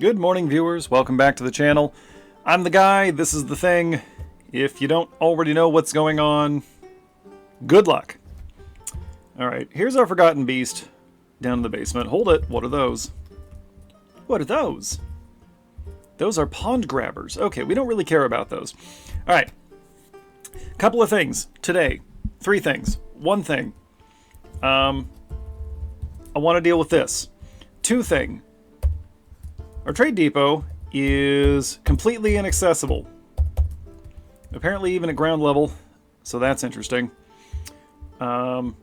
Good morning, viewers. Welcome back to the channel. I'm the guy, this is the thing. If you don't already know what's going on, good luck. Alright, here's our forgotten beast down in the basement. Hold it. What are those? What are those? Those are pond grabbers. Okay, we don't really care about those. Alright. Couple of things today. 3 things. 1 thing. I want to deal with this. 2 thing. Our trade depot is completely inaccessible. Apparently even at ground level, so that's interesting. To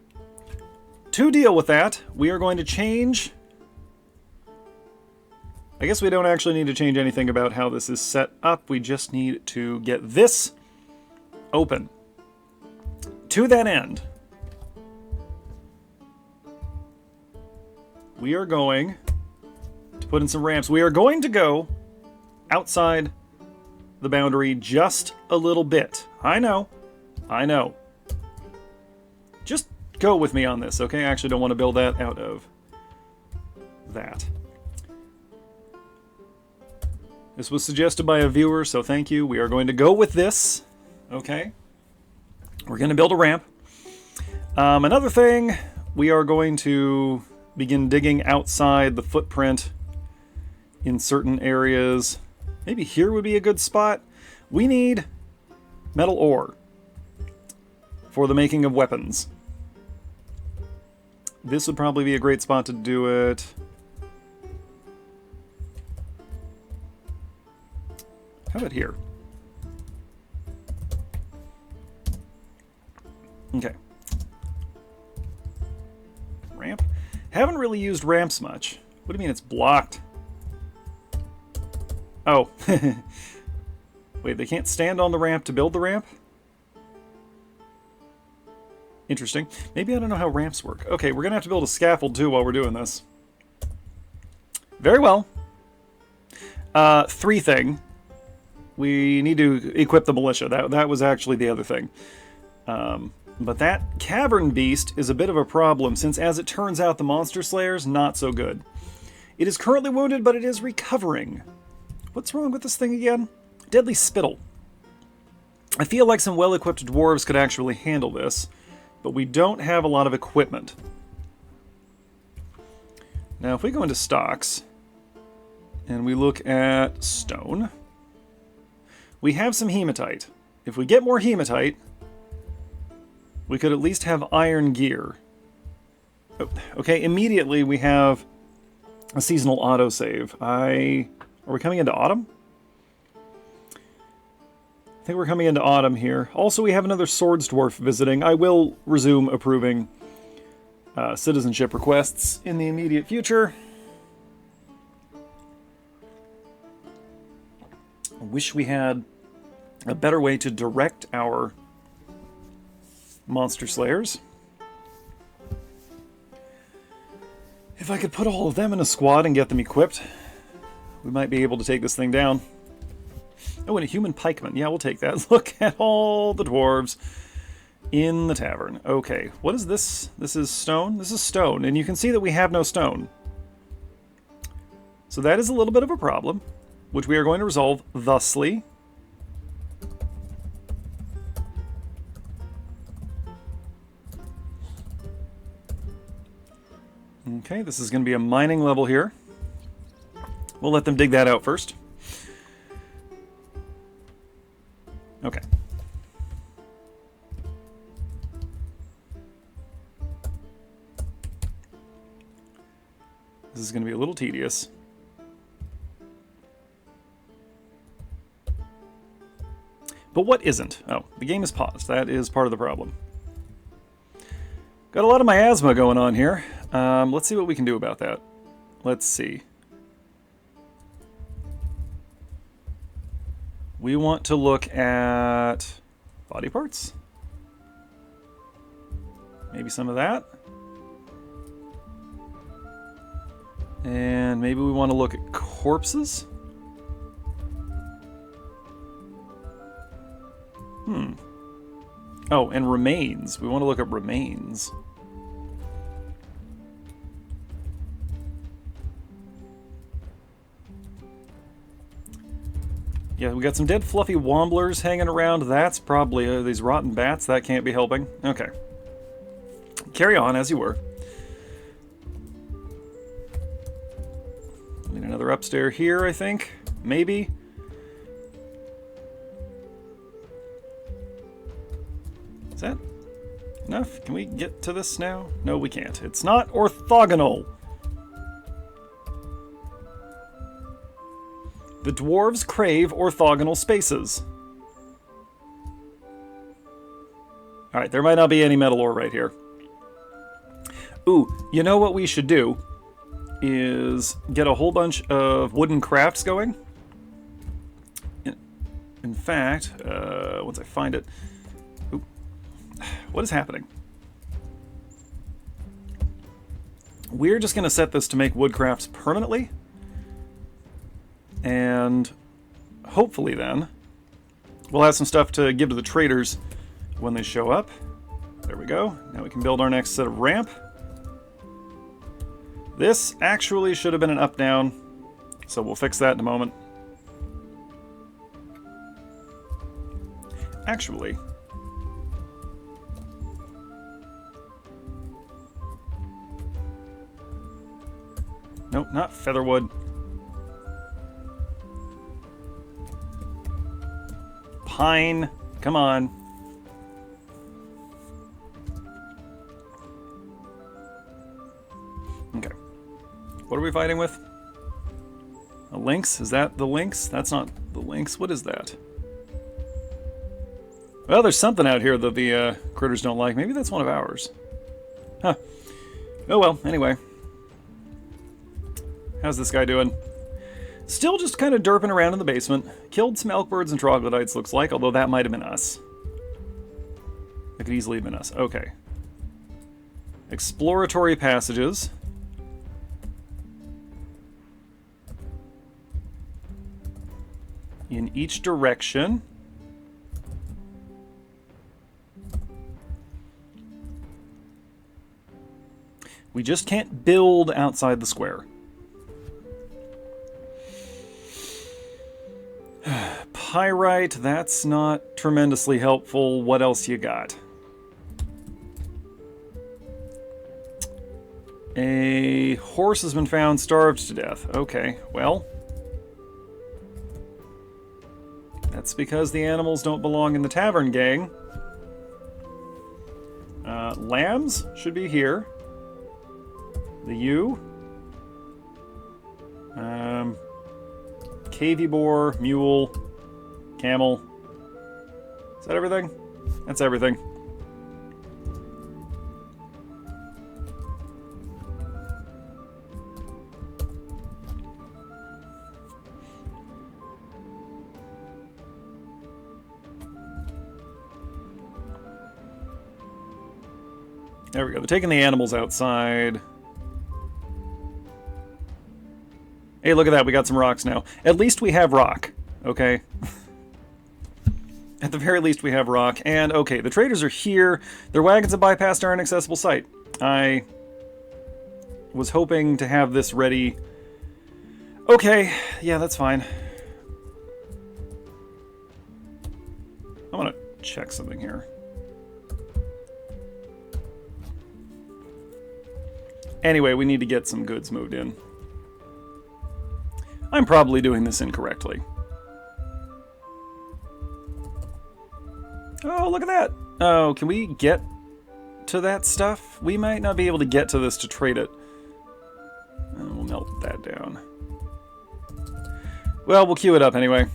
deal with that, we are going to change... I guess we don't actually need to change anything about how this is set up. We just need to get this open. To that end, we are going to put in some ramps. We are going to go outside the boundary just a little bit. I know. Just go with me on this, okay? I actually don't want to build that out of that. This was suggested by a viewer, so thank you. We are going to go with this, okay? We're going to build a ramp. Another thing, we are going to begin digging outside the footprint in certain areas. Maybe here would be a good spot. We need metal ore for the making of weapons. This would probably be a great spot to do it. How about here? Okay. Ramp. Haven't really used ramps much. What do you mean it's blocked? Oh. Wait, they can't stand on the ramp to build the ramp? Interesting. Maybe I don't know how ramps work. Okay, we're going to have to build a scaffold too while we're doing this. Very well. 3 thing. We need to equip the militia. That was actually the other thing. But that cavern beast is a bit of a problem, since as it turns out the monster slayer's not so good. It is currently wounded, but it is recovering. What's wrong with this thing again? Deadly spittle. I feel like some well-equipped dwarves could actually handle this, but we don't have a lot of equipment. Now, if we go into stocks, and we look at stone, we have some hematite. If we get more hematite, we could at least have iron gear. Okay, immediately we have a seasonal autosave. Are we coming into autumn? I think we're coming into autumn here. Also, we have another swords dwarf visiting. I will resume approving citizenship requests in the immediate future. I wish we had a better way to direct our monster slayers. If I could put all of them in a squad and get them equipped, we might be able to take this thing down. Oh, and a human pikeman. Yeah, we'll take that. Look at all the dwarves in the tavern. Okay, what is this? This is stone? This is stone, and you can see that we have no stone. So that is a little bit of a problem, which we are going to resolve thusly. Okay, this is going to be a mining level here. We'll let them dig that out first. Okay. This is going to be a little tedious. But what isn't? Oh, the game is paused. That is part of the problem. Got a lot of miasma going on here. Let's see what we can do about that. Let's see. We want to look at body parts. Maybe some of that. And maybe we want to look at corpses. Oh, and remains. We want to look at remains. Yeah, we got some dead fluffy womblers hanging around. That's probably these rotten bats. That can't be helping. Okay. Carry on as you were. Need another upstairs here, I think. Maybe. Is that enough? Can we get to this now? No, we can't. It's not orthogonal. The dwarves crave orthogonal spaces. Alright, there might not be any metal ore right here. Ooh, you know what we should do? Is get a whole bunch of wooden crafts going. In fact, once I find it... Ooh, what is happening? We're just going to set this to make wood crafts permanently. And hopefully then, we'll have some stuff to give to the traders when they show up. There we go. Now we can build our next set of ramp. This actually should have been an up-down, so we'll fix that in a moment. Actually, nope, not featherwood. Pine, come on. Okay. What are we fighting with? A lynx? Is that the lynx? That's not the lynx. What is that? Well, there's something out here that the critters don't like. Maybe that's one of ours. Huh. Oh well, anyway. How's this guy doing? Still just kind of derping around in the basement. Killed some elkbirds and troglodytes, looks like, although that might have been us. That could easily have been us. Okay. Exploratory passages. In each direction. We just can't build outside the square. Pyrite, that's not tremendously helpful. What else you got? A horse has been found starved to death. Okay, well. That's because the animals don't belong in the tavern, gang. Lambs should be here. The ewe. Cavy boar, mule, camel. Is that everything? That's everything. There we go. They're taking the animals outside. Hey, look at that. We got some rocks now. At least we have rock. Okay. At the very least, we have rock. And, okay, the traders are here. Their wagons have bypassed our inaccessible site. I was hoping to have this ready. Okay. Yeah, that's fine. I want to check something here. Anyway, we need to get some goods moved in. I'm probably doing this incorrectly. Oh, look at that. Oh, can we get to that stuff? We might not be able to get to this to trade it. We'll melt that down. Well, we'll queue it up anyway.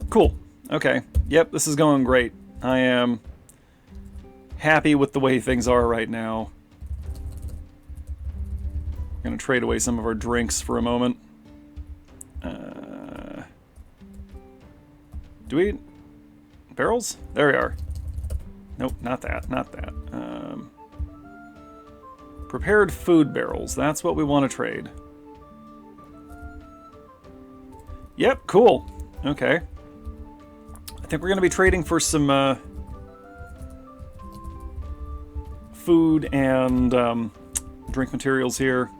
Cool. Okay. Yep, this is going great. I am happy with the way things are right now. Going to trade away some of our drinks for a moment. Do we... Barrels? There we are. Nope, not that. Not that. Prepared food barrels. That's what we want to trade. Yep, cool. Okay. I think we're going to be trading for some food and drink materials here.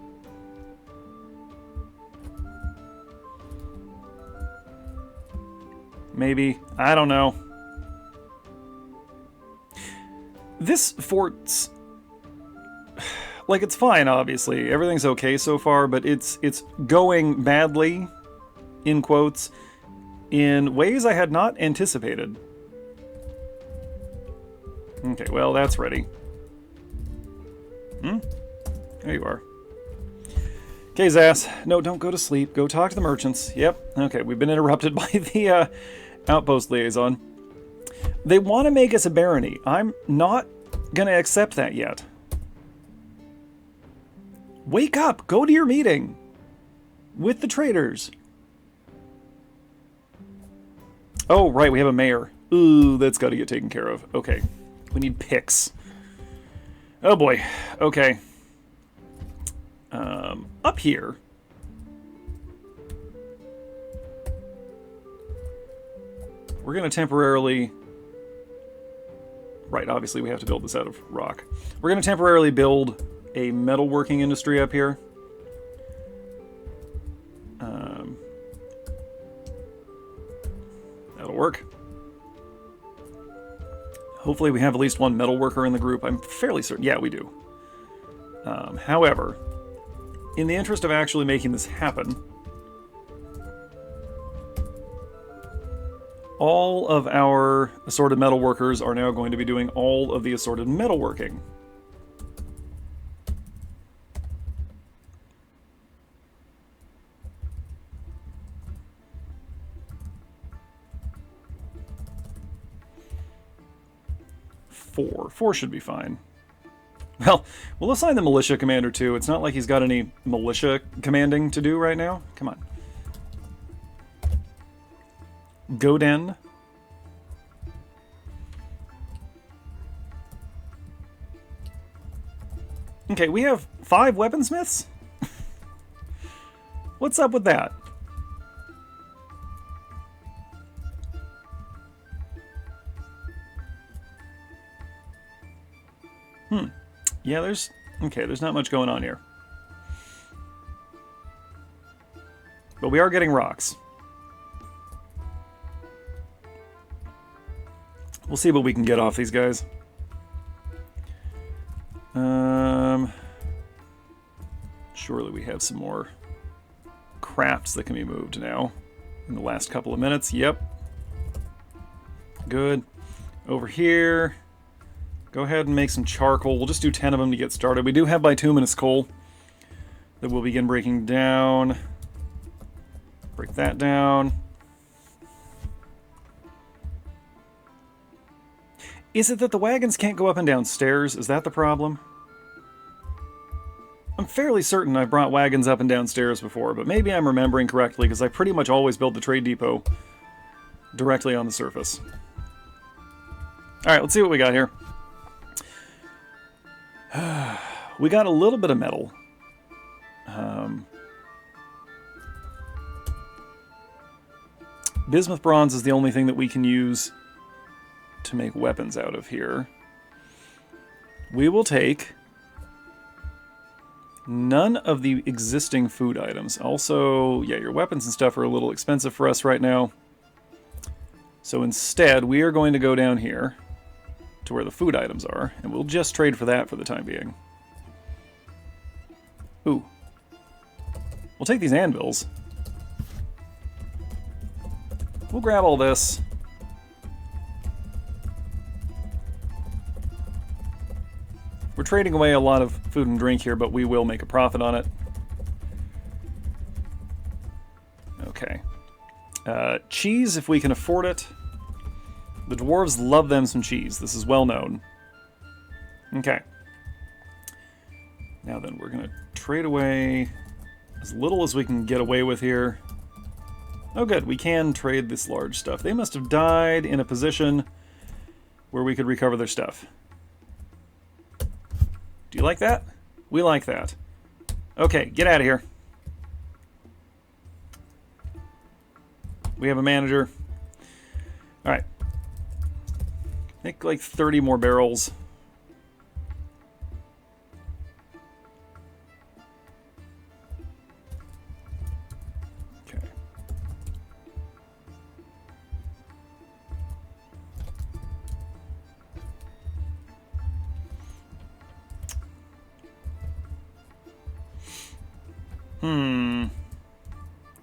Maybe. I don't know. This fort's... like, it's fine, obviously. Everything's okay so far, but it's going badly, in quotes, in ways I had not anticipated. Okay, well, that's ready. There you are. Okay, Zass. No, don't go to sleep. Go talk to the merchants. Yep. Okay, we've been interrupted by the outpost liaison. They want to make us a barony. I'm not going to accept that yet. Wake up! Go to your meeting! With the traders. Oh, right, we have a mayor. Ooh, that's got to get taken care of. Okay. We need picks. Oh boy. Okay. Up here. We're going to temporarily... Right, obviously we have to build this out of rock. We're going to temporarily build a metalworking industry up here. That'll work. Hopefully we have at least one metal worker in the group. I'm fairly certain. Yeah, we do. However, in the interest of actually making this happen, all of our assorted metal workers are now going to be doing all of the assorted metalworking. Four should be fine. Well, we'll assign the militia commander too. It's not like he's got any militia commanding to do right now. Come on. Goden. Okay, we have 5 weaponsmiths? What's up with that? Yeah, there's not much going on here. But we are getting rocks. We'll see what we can get off these guys. Surely we have some more crafts that can be moved now in the last couple of minutes. Yep. Good. Over here. Go ahead and make some charcoal. We'll just do 10 of them to get started. We do have bituminous coal that we'll begin breaking down. Break that down. Is it that the wagons can't go up and down stairs? Is that the problem? I'm fairly certain I've brought wagons up and down stairs before, but maybe I'm remembering correctly because I pretty much always build the trade depot directly on the surface. Alright, let's see what we got here. We got a little bit of metal. Bismuth bronze is the only thing that we can use to make weapons out of here. We will take none of the existing food items. Also, yeah, your weapons and stuff are a little expensive for us right now. So instead, we are going to go down here to where the food items are, and we'll just trade for that for the time being. Ooh. We'll take these anvils. We'll grab all this. We're trading away a lot of food and drink here, but we will make a profit on it. Okay. Cheese, if we can afford it. The dwarves love them some cheese. This is well known. Okay. Now then, we're going to trade away as little as we can get away with here. Oh good, we can trade this large stuff. They must have died in a position where we could recover their stuff. Do you like that? We like that. Okay, get out of here. We have a manager. Alright. Make like 30 more barrels. Okay.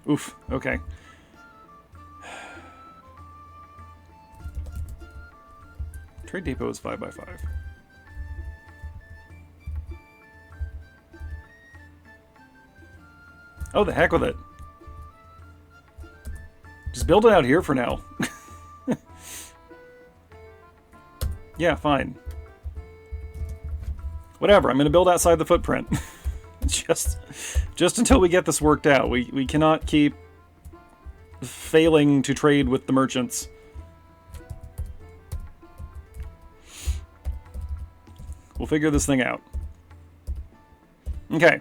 Oof, okay. Trade depot is 5x5. Oh, the heck with it. Just build it out here for now. Yeah, fine. Whatever, I'm going to build outside the footprint. just until we get this worked out. We cannot keep failing to trade with the merchants. We'll figure this thing out. Okay.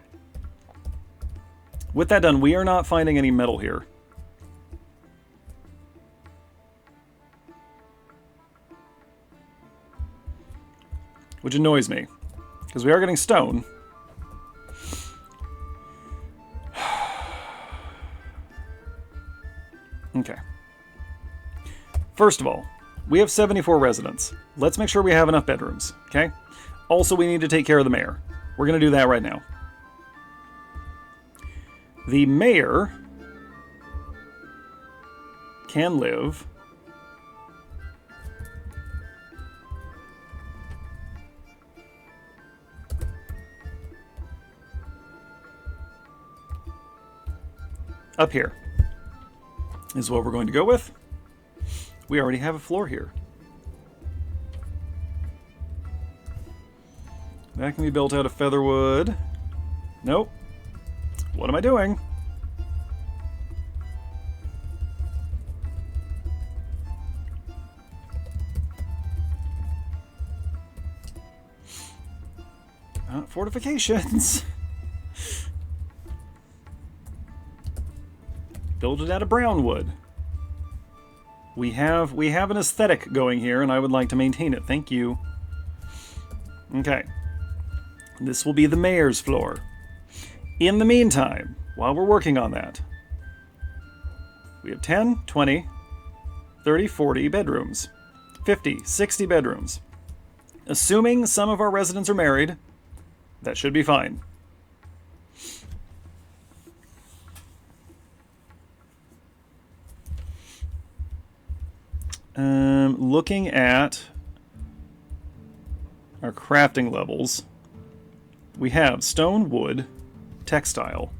With that done, we are not finding any metal here. Which annoys me, because we are getting stone. Okay. First of all, we have 74 residents. Let's make sure we have enough bedrooms, okay? Also, we need to take care of the mayor. We're going to do that right now. The mayor can live up here, is what we're going to go with. We already have a floor here. That can be built out of featherwood. Nope. What am I doing? Fortifications. Build it out of brown wood. We have an aesthetic going here, and I would like to maintain it. Thank you. Okay. This will be the mayor's floor. In the meantime, while we're working on that, we have 10, 20, 30, 40 bedrooms. 50, 60 bedrooms. Assuming some of our residents are married, that should be fine. Looking at our crafting levels, we have stone, wood, textile.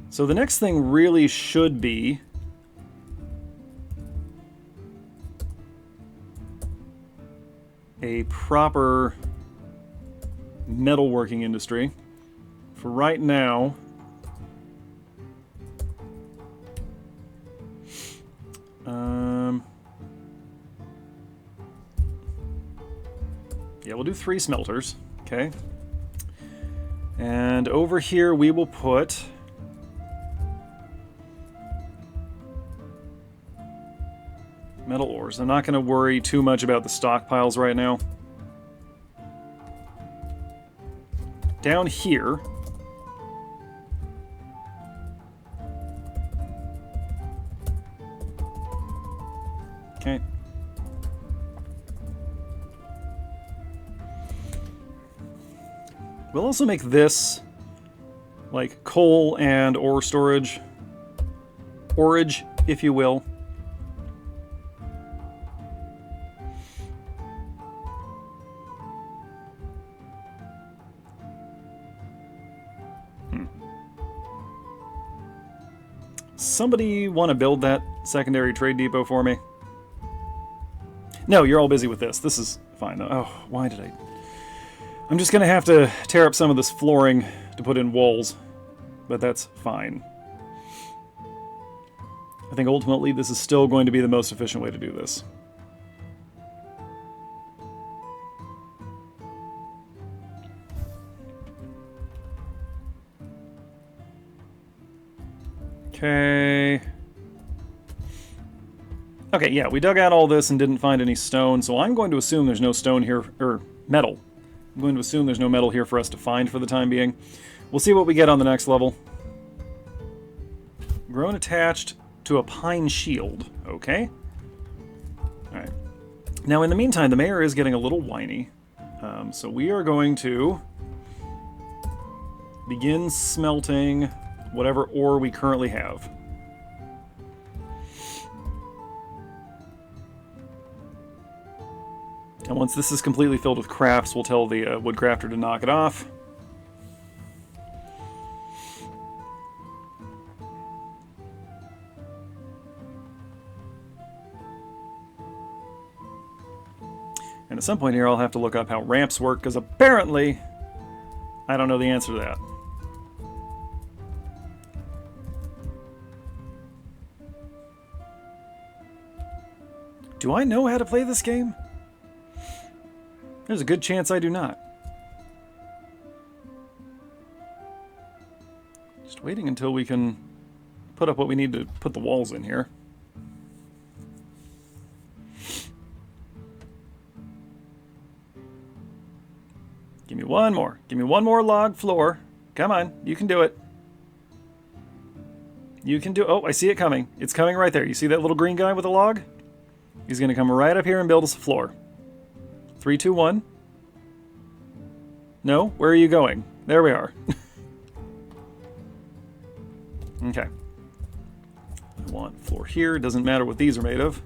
So the next thing really should be a proper metalworking industry. For right now, yeah, we'll do 3 smelters. Okay. And over here we will put metal ores. I'm not going to worry too much about the stockpiles right now. Down here, okay. We'll also make this like coal and ore storage. Orage, if you will. Somebody want to build that secondary trade depot for me? No, you're all busy with this. This is fine. Oh, why did I... I'm just going to have to tear up some of this flooring to put in walls, but that's fine. I think ultimately this is still going to be the most efficient way to do this. Okay. Okay, yeah, we dug out all this and didn't find any stone, so I'm going to assume there's no stone here, or metal. I'm going to assume there's no metal here for us to find for the time being. We'll see what we get on the next level. Grown attached to a pine shield. Okay. Alright. Now, in the meantime, the mayor is getting a little whiny. So we are going to begin smelting whatever ore we currently have. And once this is completely filled with crafts, we'll tell the woodcrafter to knock it off. And at some point here, I'll have to look up how ramps work, because apparently I don't know the answer to that. Do I know how to play this game? There's a good chance I do not. Just waiting until we can put up what we need to put the walls in here. Give me one more. Give me one more log floor. Come on, you can do it. You can do... Oh, I see it coming. It's coming right there. You see that little green guy with a log? He's going to come right up here and build us a floor. 3, 2, 1. No? Where are you going? There we are. Okay. I want floor here. Doesn't matter what these are made of.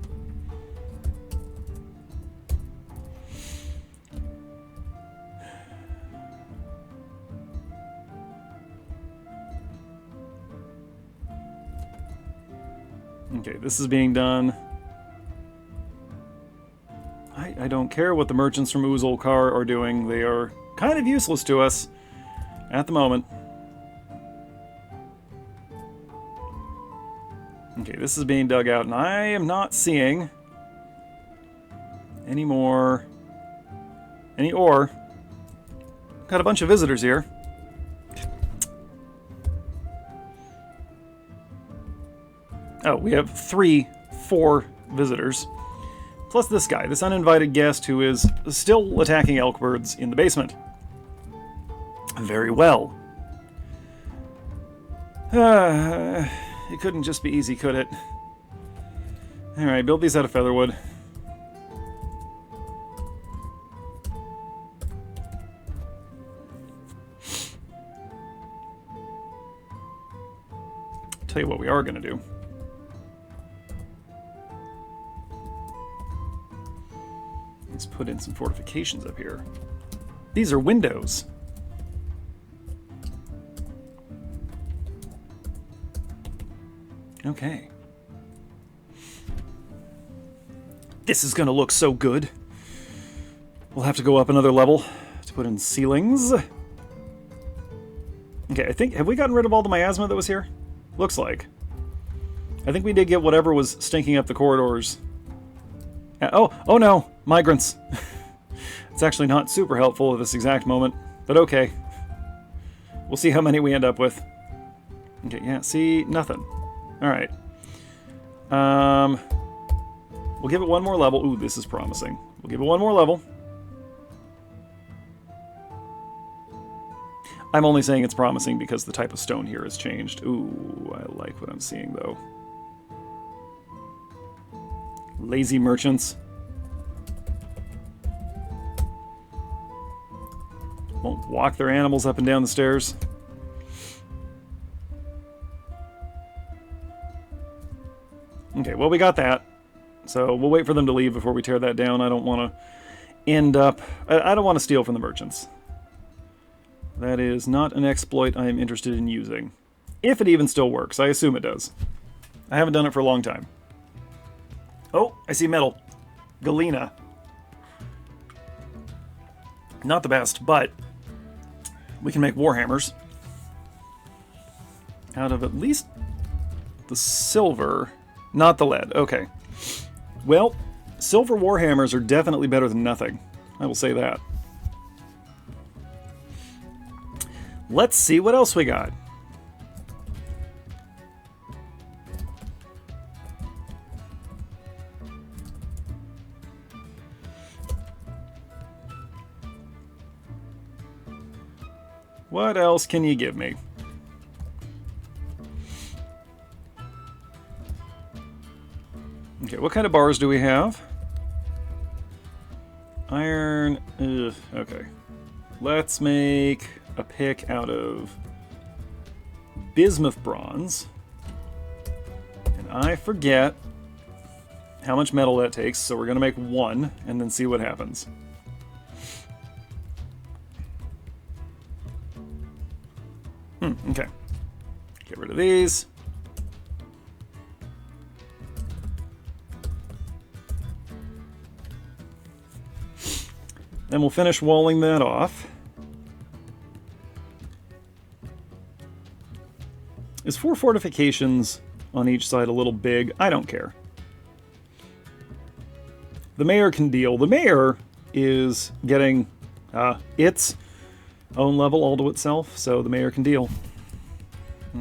Okay, this is being done. I don't care what the merchants from Uzulkar are doing. They are kind of useless to us at the moment. Okay, this is being dug out, and I am not seeing any ore. Got a bunch of visitors here. Oh, we have 4 visitors. Plus this guy, this uninvited guest who is still attacking elk birds in the basement. Very well. It couldn't just be easy, could it? Alright, build these out of featherwood. Tell you what we are going to do. Let's put in some fortifications up here. These are windows. Okay. This is gonna look so good. We'll have to go up another level to put in ceilings. Okay, I think... Have we gotten rid of all the miasma that was here? Looks like. I think we did get whatever was stinking up the corridors. Oh no! Migrants. It's actually not super helpful at this exact moment, but okay. We'll see how many we end up with. Okay, yeah, see, nothing. Alright. We'll give it one more level. Ooh, this is promising. We'll give it one more level. I'm only saying it's promising because the type of stone here has changed. Ooh, I like what I'm seeing, though. Lazy merchants. Won't walk their animals up and down the stairs. Okay, well, we got that. So we'll wait for them to leave before we tear that down. I don't want to end up... I don't want to steal from the merchants. That is not an exploit I am interested in using. If it even still works. I assume it does. I haven't done it for a long time. Oh, I see metal. Galena. Not the best, but we can make warhammers out of at least the silver, not the lead. Okay. Well, silver warhammers are definitely better than nothing. I will say that. Let's see what else we got. What else can you give me? Okay, what kind of bars do we have? Iron... okay. Let's make a pick out of bismuth bronze. And I forget how much metal that takes, so we're going to make 1 and then see what happens. Okay. Get rid of these. Then we'll finish walling that off. Is 4 fortifications on each side a little big? I don't care. The mayor can deal. The mayor is getting its own level all to itself, so the mayor can deal.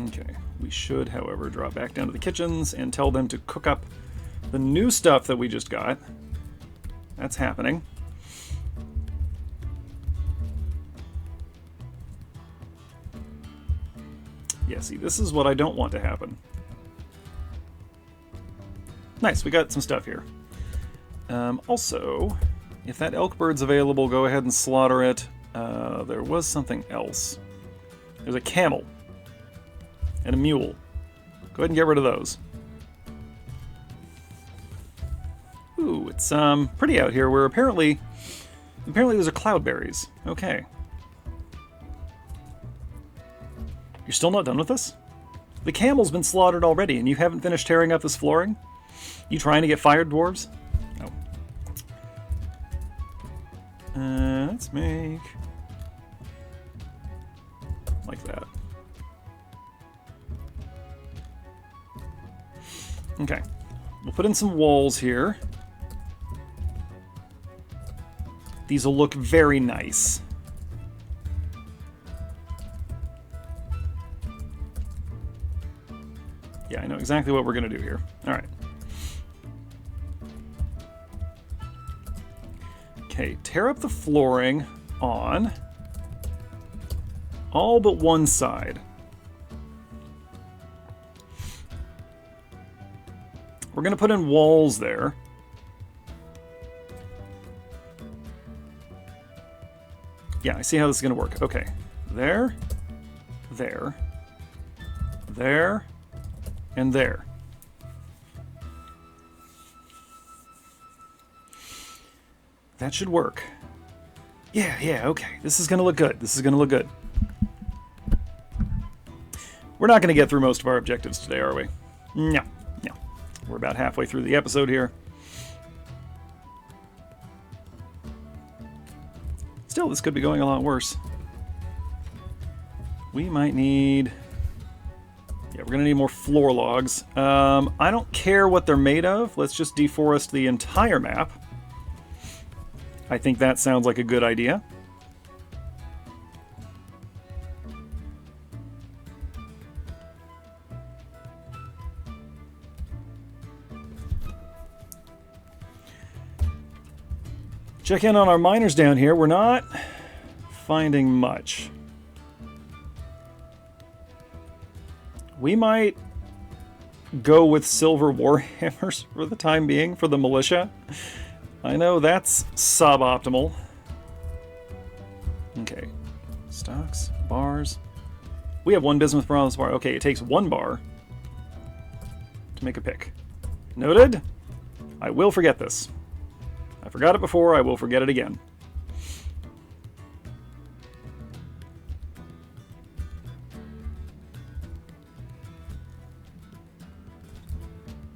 Okay, we should, however, drop back down to the kitchens and tell them to cook up the new stuff that we just got. That's happening. Yeah, see, this is what I don't want to happen. Nice, we got some stuff here. Also, if that elk bird's available, go ahead and slaughter it. There was something else. There's a camel and a mule. Go ahead and get rid of those. Ooh, it's pretty out here. Where apparently those are cloudberries. Okay. You're still not done with this? The camel's been slaughtered already, and you haven't finished tearing up this flooring? You trying to get fired, dwarves? No. Let's make... like that. Okay. We'll put in some walls here. These will look very nice. Yeah, I know exactly what we're going to do here. All right. Okay, tear up the flooring on all but one side. We're going to put in walls there. Yeah, I see how this is going to work. Okay, there, there, there, and there. That should work. Yeah, okay. This is going to look good. This is going to look good. We're not going to get through most of our objectives today, are we? No. We're about halfway through the episode here. Still, this could be going a lot worse. We might need... yeah, we're going to need more floor logs. I don't care what they're made of. Let's just deforest the entire map. I think that sounds like a good idea. Check in on our miners down here. We're not finding much. We might go with silver warhammers for the time being for the militia. I know that's suboptimal. Okay. Stocks, bars. We have one bismuth bronze bar. Okay, it takes 1 bar to make a pick. Noted. I will forget this. I forgot it before, I will forget it again.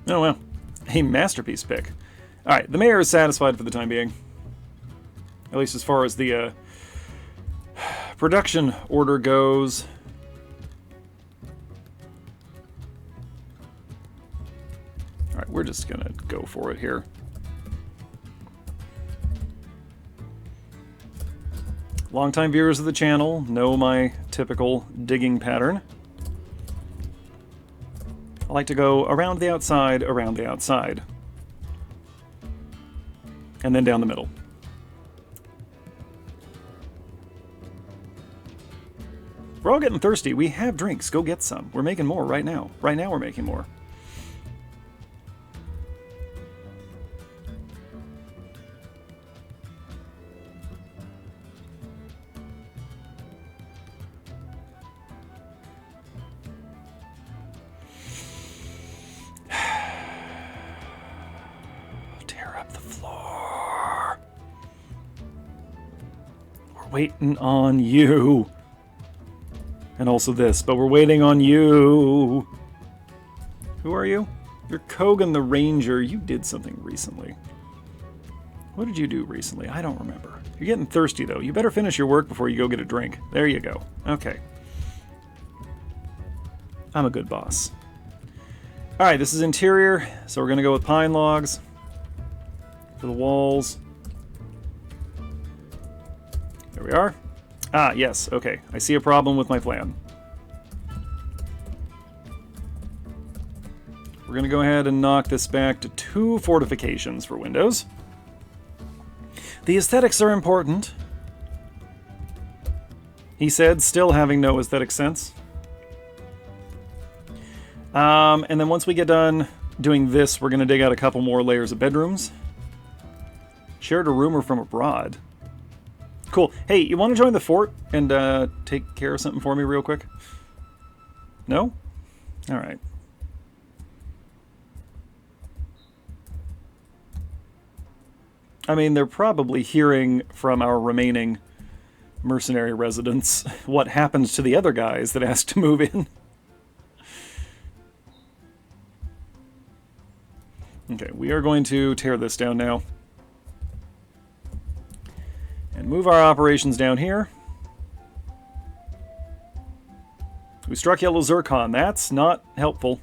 Oh well. A masterpiece pick. Alright, the mayor is satisfied for the time being. At least as far as the production order goes. Alright, we're just gonna go for it here. Longtime viewers of the channel know my typical digging pattern. I like to go around the outside, and then down the middle. We're all getting thirsty. We have drinks. Go get some. We're making more right now. Right now we're making more. the floor. We're waiting on you. And also this, but we're waiting on you. Who are you? You're Kogan the Ranger. You did something recently. What did you do recently? I don't remember. You're getting thirsty, though. You better finish your work before you go get a drink. There you go. Okay. I'm a good boss. Alright, this is interior, so we're going to go with pine logs for the walls. There we are. Ah, yes, okay. I see a problem with my plan. We're going to go ahead and knock this back to 2 fortifications for windows. The aesthetics are important, he said, still having no aesthetic sense. And then once we get done doing this, we're going to dig out a couple more layers of bedrooms. Shared a rumor from abroad. Cool. Hey, you want to join the fort and take care of something for me real quick? No? All right. I mean, they're probably hearing from our remaining mercenary residents what happens to the other guys that asked to move in. Okay, we are going to tear this down now. And move our operations down here. We struck yellow zircon. That's not helpful.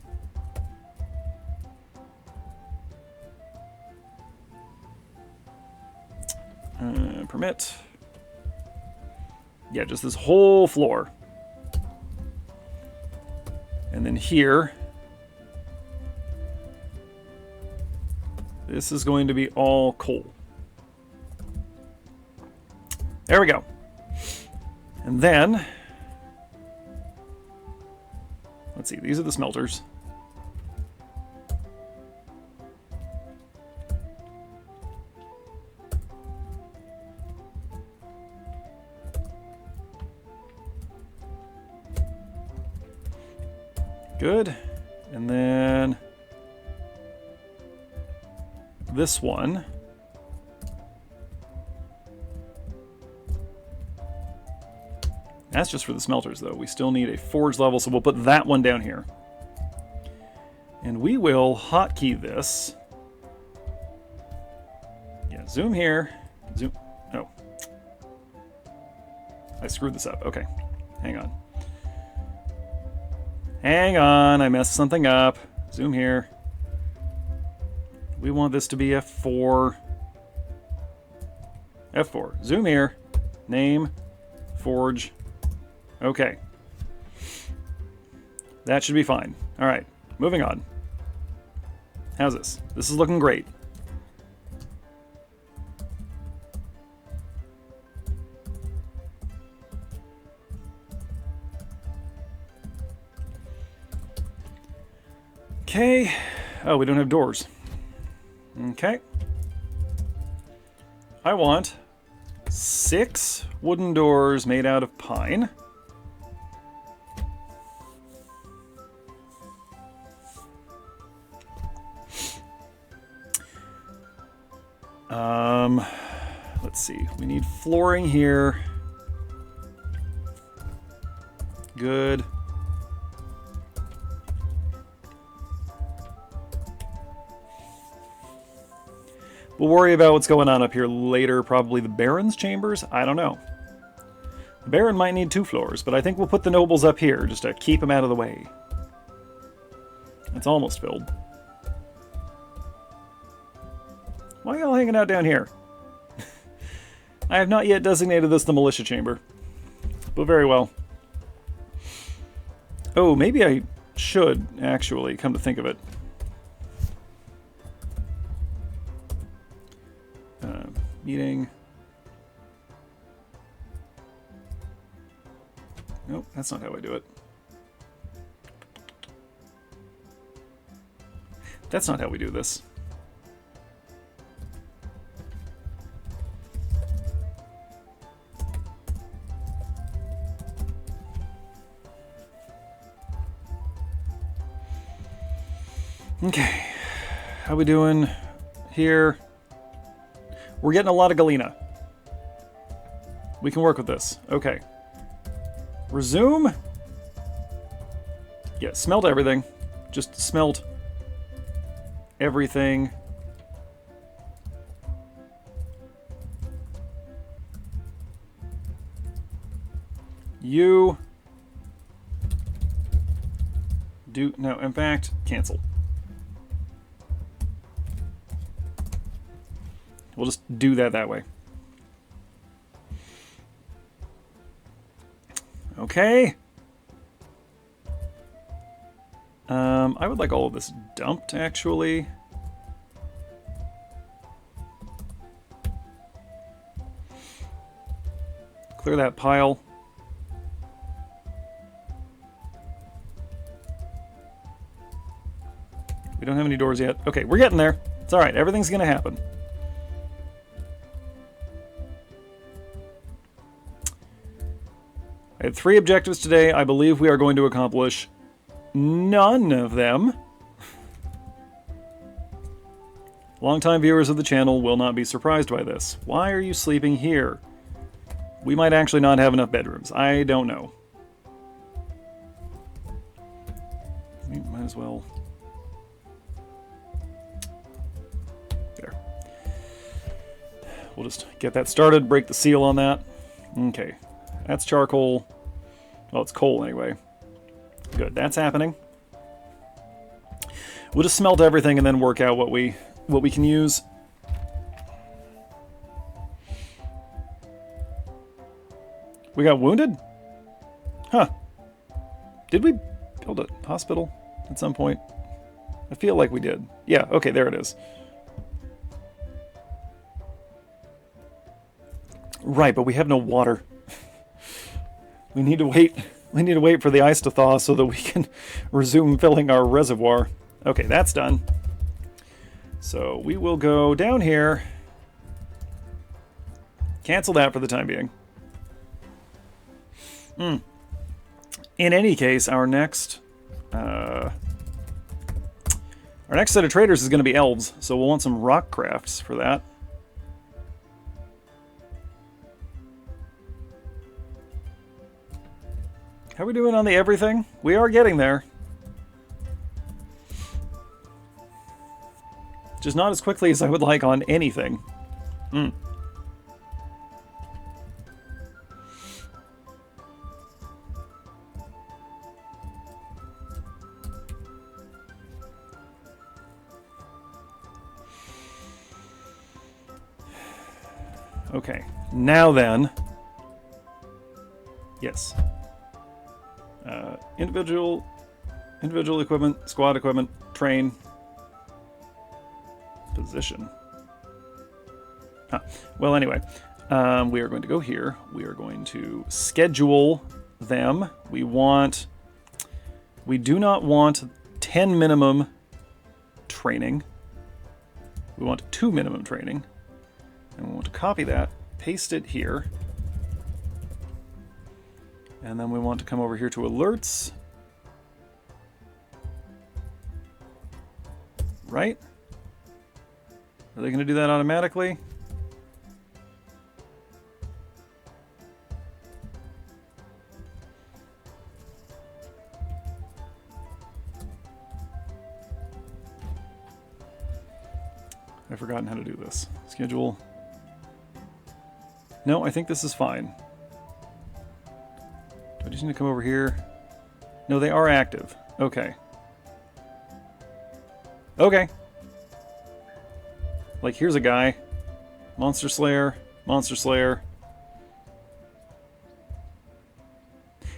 Permit. Yeah, just this whole floor. And then here, this is going to be all coal. There we go. And then, let's see, these are the smelters. Good. And then this one. That's just for the smelters, though. We still need a forge level, so we'll put that one down here. And we will hotkey this. Yeah, zoom here. Zoom. Oh. I screwed this up. Okay. Hang on. Hang on, I messed something up. Zoom here. We want this to be F4. F4. Zoom here. Name. Forge. Okay. That should be fine. Alright, moving on. How's this? This is looking great. Okay. Oh, we don't have doors. Okay. I want 6 wooden doors made out of pine. Let's see. We need flooring here. Good. We'll worry about what's going on up here later. Probably the Baron's chambers? I don't know. The Baron might need 2 floors, but I think we'll put the nobles up here just to keep them out of the way. It's almost filled. Why are y'all hanging out down here? I have not yet designated this the militia chamber. But very well. Oh, maybe I should, actually, come to think of it. Meeting. Nope, that's not how I do it. That's not how we do this. Okay, how we doing here? We're getting a lot of galena. We can work with this. Okay. Resume. Yeah, smelt everything. Just smelt everything. You do, no, in fact, cancel. We'll just do that way. Okay. I would like all of this dumped, actually. Clear that pile. We don't have any doors yet. Okay, we're getting there. It's all right. Everything's going to happen. I had 3 objectives today. I believe we are going to accomplish none of them. Longtime viewers of the channel will not be surprised by this. Why are you sleeping here? We might actually not have enough bedrooms. I don't know. We might as well... There. We'll just get that started, break the seal on that. Okay. That's charcoal. Well, it's coal anyway. Good, that's happening. We'll just smelt everything and then work out what we can use. We got wounded? Huh. Did we build a hospital at some point? I feel like we did. Yeah, okay, there it is. Right, but we have no water. We need to wait. We need to wait for the ice to thaw so that we can resume filling our reservoir. Okay, that's done. So we will go down here. Cancel that for the time being. In any case, our next set of traders is going to be elves, so we'll want some rock crafts for that. How are we doing on the everything? We are getting there. Just not as quickly as I would like on anything. Okay, now then. Yes. Individual equipment, squad equipment, train, position. Well, anyway, we are going to go here. We are going to schedule them. We do not want 10 minimum training. We want 2 minimum training. And we want to copy that, paste it here. And then we want to come over here to alerts. Right? Are they going to do that automatically? I've forgotten how to do this. Schedule. No, I think this is fine. Do I just need to come over here? No, they are active. Okay. Okay. Like, here's a guy. Monster Slayer. Monster Slayer.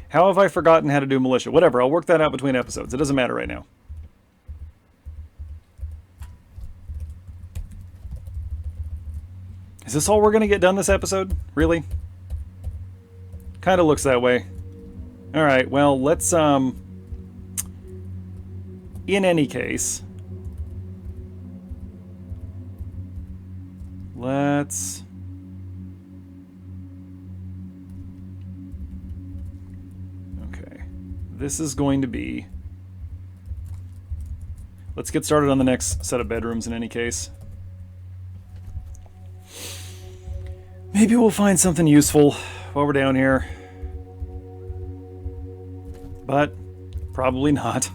How have I forgotten how to do militia? Whatever, I'll work that out between episodes. It doesn't matter right now. Is this all we're going to get done this episode? Really? Kind of looks that way. Alright, well, let's, in any case, let's... Okay. This is going to be... Let's get started on the next set of bedrooms in any case. Maybe we'll find something useful while we're down here. But probably not.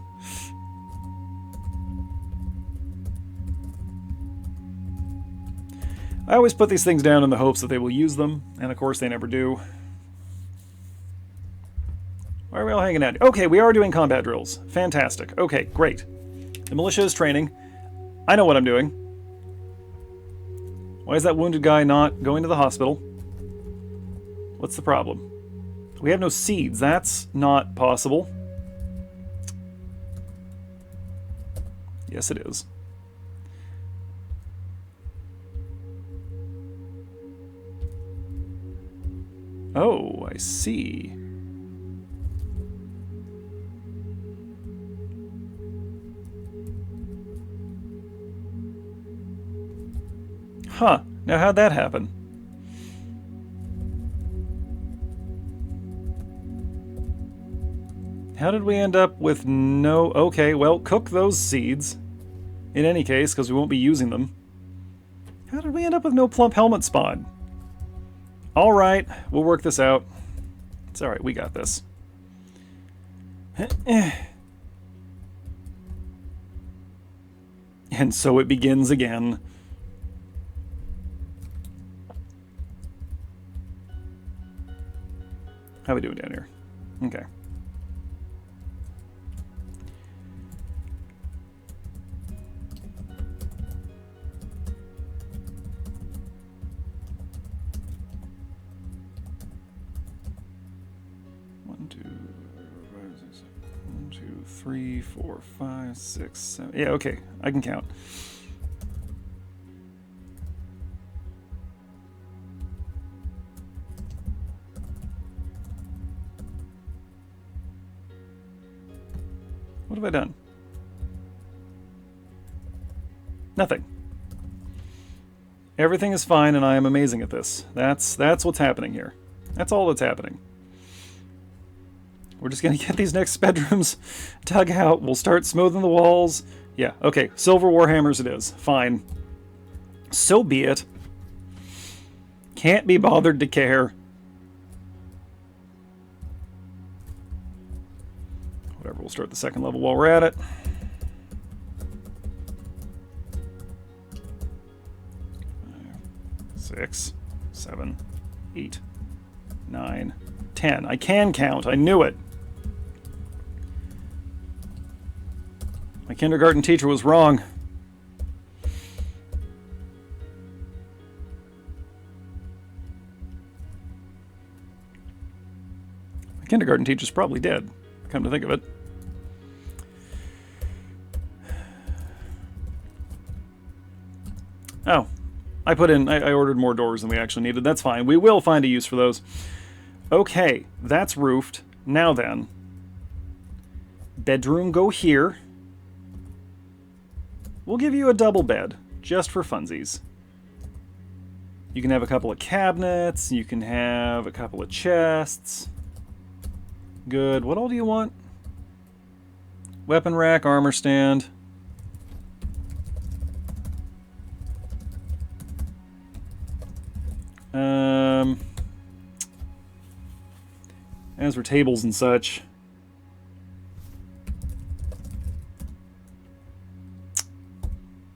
I always put these things down in the hopes that they will use them, and of course they never do. Why are we all hanging out? Okay, we are doing combat drills. Fantastic. Okay, great. The militia is training. I know what I'm doing. Why is that wounded guy not going to the hospital? What's the problem? We have no seeds. That's not possible. Yes, it is. Oh, I see. Huh. Now how'd that happen? How did we end up with no... Okay, well, cook those seeds. In any case, because we won't be using them. How did we end up with no plump helmet spawn? Alright, we'll work this out. It's alright, we got this. And so it begins again. How are we doing down here? Okay. One, two, three, four, five, six, seven. Yeah, okay. I can count. What have I done? Nothing. Everything is fine and I am amazing at this. That's what's happening here. That's all that's happening. We're just gonna get these next bedrooms dug out. We'll start smoothing the walls. Yeah, okay. Silver Warhammers it is. Fine. So be it. Can't be bothered to care. Whatever, we'll start the second level while we're at it. Five, 6, 7, 8, 9, 10. I can count. I knew it. My kindergarten teacher was wrong. My kindergarten teacher's probably dead, come to think of it. Oh, I ordered more doors than we actually needed. That's fine. We will find a use for those. Okay, that's roofed. Now then. Bedroom go here. We'll give you a double bed, just for funsies. You can have a couple of cabinets. You can have a couple of chests. Good. What all do you want? Weapon rack, armor stand. As for tables and such.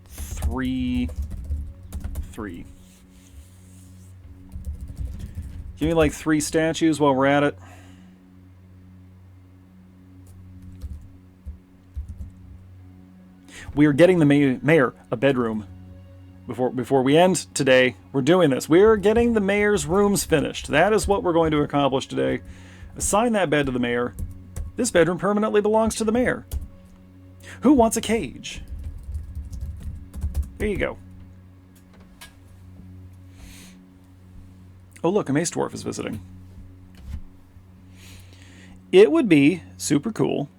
Three. Give me like 3 statues while we're at it. We are getting the mayor a bedroom. Before we end today, we're doing this. We're getting the mayor's rooms finished. That is what we're going to accomplish today. Assign that bed to the mayor. This bedroom permanently belongs to the mayor. Who wants a cage? There you go. Oh look, a mace dwarf is visiting. It would be super cool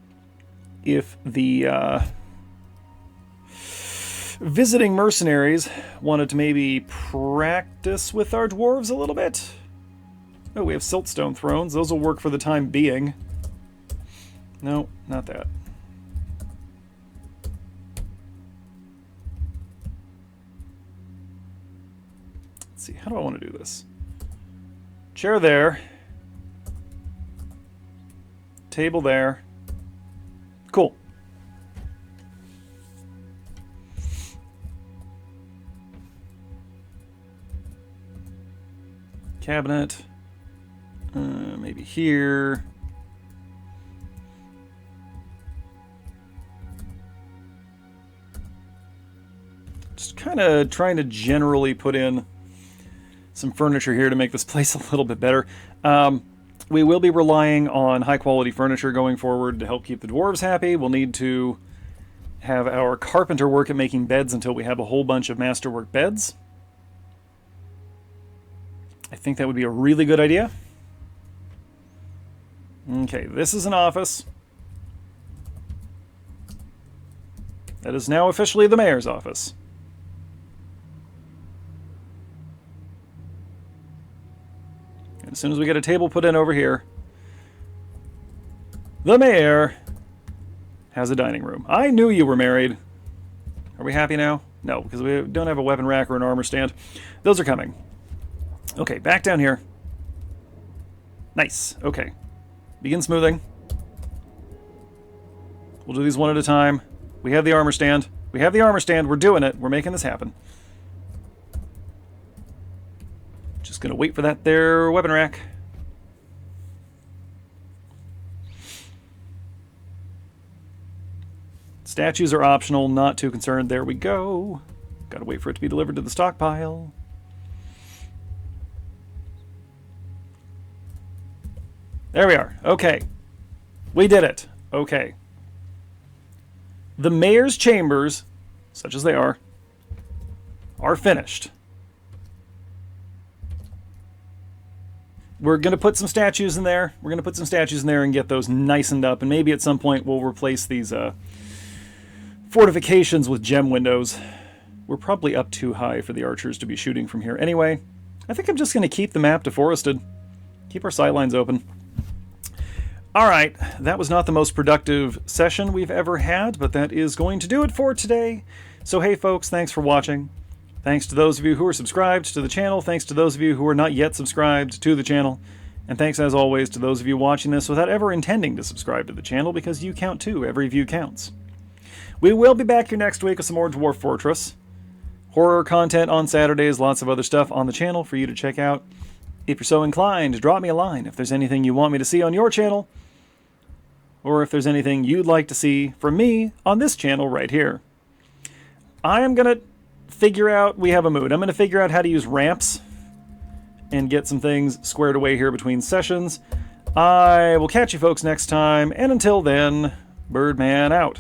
if the visiting mercenaries wanted to maybe practice with our dwarves a little bit. Oh, we have siltstone thrones. Those will work for the time being. No, not that. Let's see, how do I want to do this? Chair there. Table there. Cool. Cabinet. Maybe here. Just kind of trying to generally put in some furniture here to make this place a little bit better. We will be relying on high quality furniture going forward to help keep the dwarves happy. We'll need to have our carpenter work at making beds until we have a whole bunch of masterwork beds. I think that would be a really good idea. Okay, this is an office. That is now officially the mayor's office. As soon as we get a table put in over here, the mayor has a dining room. I knew you were married. Are we happy now? No, because we don't have a weapon rack or an armor stand. Those are coming. Okay, back down here. Nice. Okay. Begin smoothing. We'll do these one at a time. We have the armor stand. We have the armor stand. We're doing it. We're making this happen. Just gonna wait for that there weapon rack. Statues are optional, not too concerned. There we go. Gotta wait for it to be delivered to the stockpile. There we are. Okay. We did it. Okay. The mayor's chambers, such as they are finished. We're going to put some statues in there. We're going to put some statues in there and get those nicened up. And maybe at some point we'll replace these fortifications with gem windows. We're probably up too high for the archers to be shooting from here anyway. I think I'm just going to keep the map deforested. Keep our sightlines open. Alright, that was not the most productive session we've ever had, but that is going to do it for today. So hey folks, thanks for watching. Thanks to those of you who are subscribed to the channel. Thanks to those of you who are not yet subscribed to the channel. And thanks as always to those of you watching this without ever intending to subscribe to the channel, because you count too. Every view counts. We will be back here next week with some more Dwarf Fortress. Horror content on Saturdays, lots of other stuff on the channel for you to check out. If you're so inclined, drop me a line if there's anything you want me to see on your channel, or if there's anything you'd like to see from me on this channel right here. I am going to figure out, we have a mood, I'm going to figure out how to use ramps and get some things squared away here between sessions. I will catch you folks next time, and until then, Birdman out.